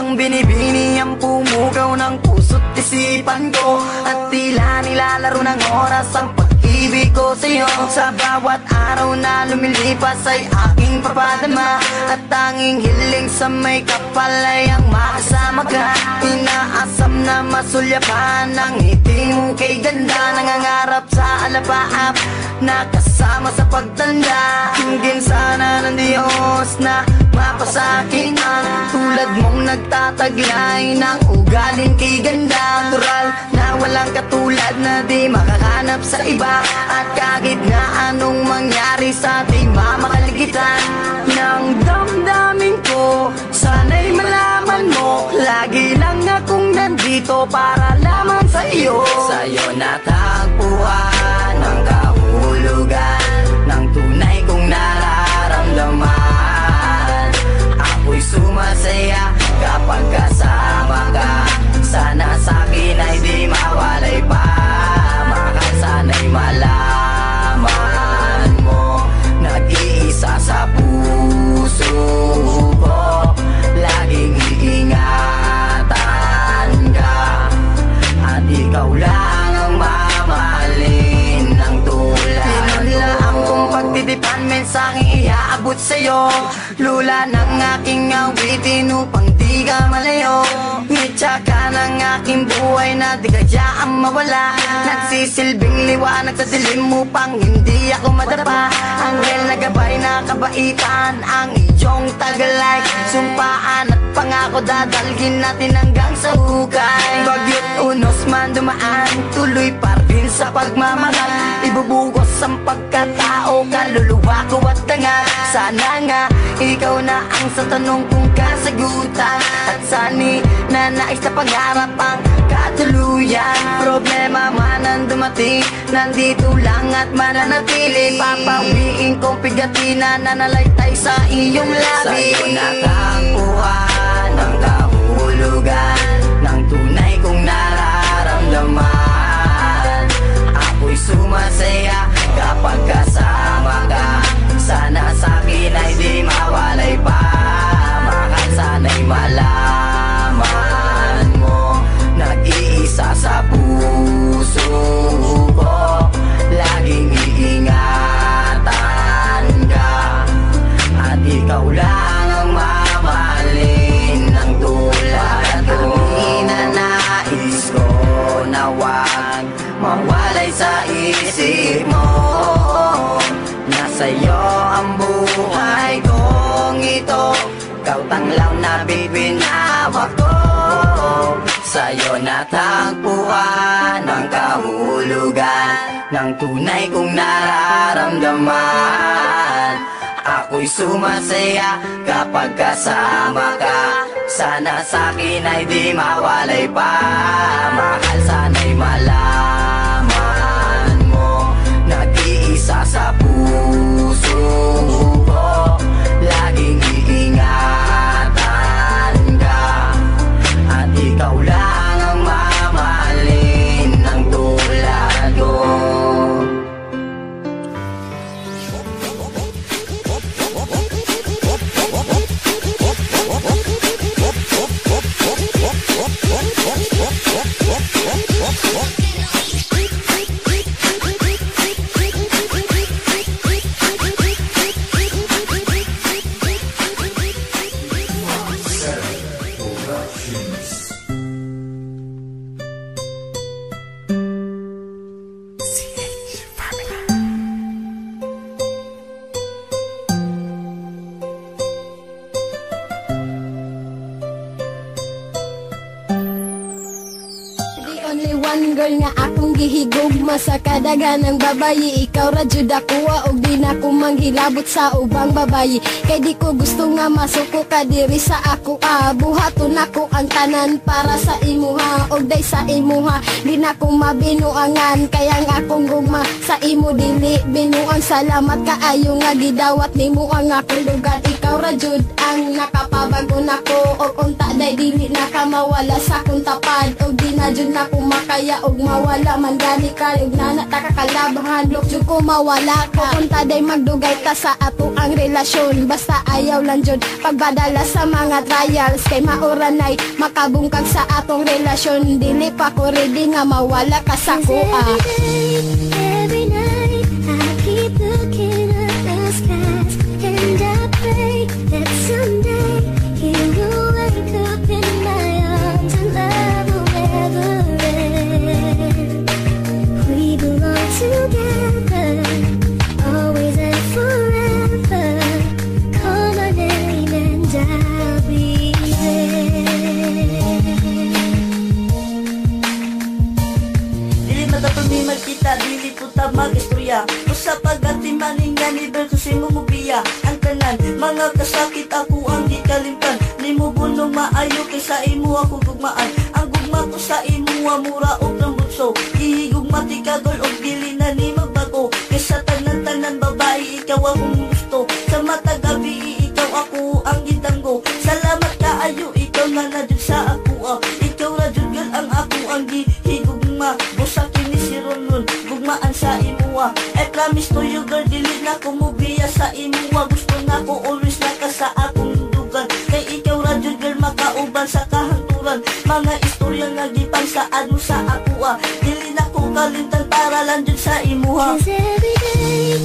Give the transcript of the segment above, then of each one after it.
Habang binibini ang pumugaw ng puso't isipan ko, at tila nilalaro ng oras ang pag-ibig ko sa'yo. Sa bawat araw na lumilipas ay aking papadama, at tanging hiling sa may kapal ay ang makasama ka. Inaasam na masulyapan ang ngiti mo kay ganda, nangangarap sa alapaap na kasama sa pagtanda. Hingin sana ng Diyos na mapasakin ang tulad mong nagtataglay ng ugaling kay ganda. Natural na walang katulad na di makahanap sa iba, at kahit na anong mangyari sa ating mamakaligtan ng damdamin ko, sana'y malaman mo, lagi lang akong nandito para lamang sa iyo. Sa'yo natagpuan ang kahulugan ng tunay kong nararamdaman. Ako'y sumasaya kapag kasama ka, sana sa'kin ay di mawalay pa. Mahal, sana'y malaman mo, nag-iisa sa puso ko, laging iingatan ka, at ikaw lang ang mamahalin ng tulad ko. Pinunlaan kong pagtitipan, mensaheng iaabot sa'yo, lula ng aking awitin upang di ka malayo. Ngitsa ka ng aking buhay na di kayaan mawala, nagsisilbing liwanag sa dilim upang hindi ako madapa. Anghel na gabay na kabaitan ang iyong tagalay, sumpaan at pangako dadalhin natin hanggang sa hukay. Bagyo't unos man dumaan, tuloy pa rin sa pagmamahal, ibubugos ang pagkatao, kaluluwa ko at tanga. Sana nga ikaw na ang sa tanong kong kasagutan, at sani na nais na pangarap ang katuluyan. Problema man ang dumating, nandito lang at mananatili. Papawiin kong pigatin na nanalaytay sa iyong labi. Sa'yo natagpuan ang kahulugan ng tunay kong nararamdaman. Ako'y sumasaya kapag kasama ka, sana sa'kin ay di mawalay pa. Mahal, sana'y malaman mo, nag-iisa sa puso ko, laging iingatan ka, at ikaw lang ang mamahalin ng tulad ko. Inanais ko na wag mawalay sa isip mo, nasa'yo ang buhay kong ito, ikaw tanglaw na bibinawak ko. Sa'yo natagpuan ang kahulugan ng tunay kong nararamdaman. Ako'y sumasaya kapag kasama ka, sana sa'kin ay di mawalay pa. Mahal, sana'y malaman mo, nag-iisa sa puso ko, laging iingatan ka, at ikaw lang ang mamahalin ng tulad ko. Girl nga akong gihigugma sa kadagan ng babayi, ikaw ra jud ako og di na ko manghilabot sa ubang babayi. Kay di ko gusto nga masuko ka diri sa ako, buhaton nako ang tanan para sa imuha, og day sa imuha di na ko mabinuangan. Kaya nga akong gugma sa imo dili binuang, salamat kaayo nga gidawat nimo ang akong lugar. ikaw ra jud ang nakapabago nako. Og unta day dili na ka mawala sa akong tapad. Og di na jud na ko makaya og mawala man gani ka. Og nana ta kakalabahan lok jud ko mawala ka. Unta day magdugay ta sa ato ang relasyon. Basta ayaw lang jud pagbadala sa mga trials. Kay mauranay makabungkag sa atong relasyon. Dili pa ko ready nga mawala ka sa kuha. Every night I keep looking at the skies, and I pray that someday you will wake up in my arms and love will never end. We belong together, always and forever. Call my name and I'll be there. Dili matapamimal kita, dili puta mag-istorya. Usa pag-atimaning nga ni versus imo mubiya. Ang tanan, mga kasakit ako ang gikalimtan. Nimo bunong maayo kaysa imo ako gugmaan. Ang gugma ko sa imo mura og rambutso. Gihigugma ti kagol og dili na ni magbago. Kaysa tanan-tanan babae ikaw akong gusto. Sa mata gabi ikaw ako ang gitanggo. Salamat kaayo ikaw na nadyo sa ako. Ikaw ra jud girl ang ako ang gihigugma. Busa kini si Ronron, gugmaan sa imuwa. I promise to you girl, dili na ko mubiya sa imuwa. Gusto na ko always na ka sa akong dugan. Kay ikaw ra jud girl makauban sa kahanturan. Mga istorya nga gipan sa ano sa ako. Dili na ko kalimtan para lang jud sa imuha. 'Cause every day,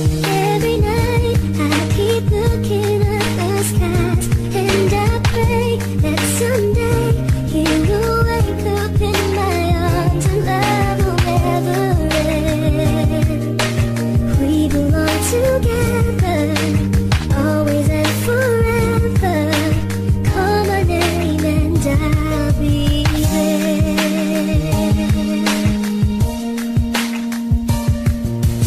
every night, I keep looking at the skies, and I pray that someday you will wake up in my arms and love will never end. We belong together, always and forever. Call my name and I'll be there.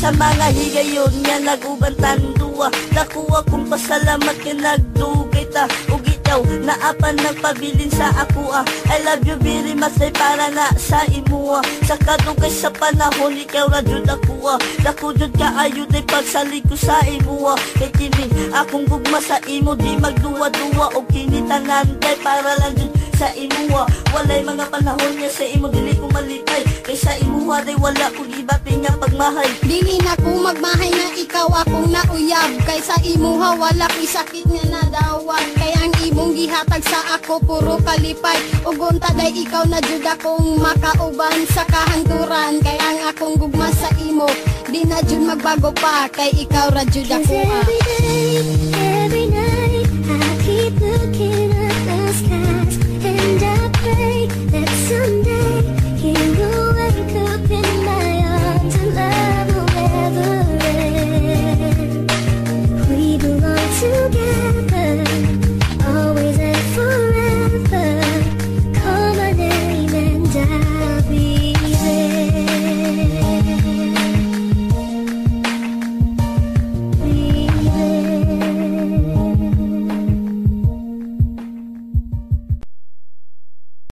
Sa mga higayon nga nagubantan duwa, nakuha kong pasalamat nga nagdugay ta. Ug ikaw naapan nagpabilin sa ako. I love you very much ay para na sa imo. Sa kadugay sa panahon ikaw ra jud ako. Dako jud kaayo day pagsalig ko sa imo. Kay kini akong gugma sa imo, di magduwa-duwa og kini tanan day para lang jud sa imo. Walay mga panahon nga sa imo dili ko malipay. Kay sa imo day wala ko gibati nga pagmahay. Dili na ko magmahay na ikaw akong nauyab. Kay sa imuha wala ko'y sakit nga nadawat. Kay ang imong gihatag sa ako puro kalipay. Ug unta day ikaw na jud akong makauban sa kahanturan. Kay ang akong gugma sa imo di na jud magbago pa. Kay ikaw ra jud 'Cause ako. every day, every night, I keep looking at the skies, and I pray that someday you will wake up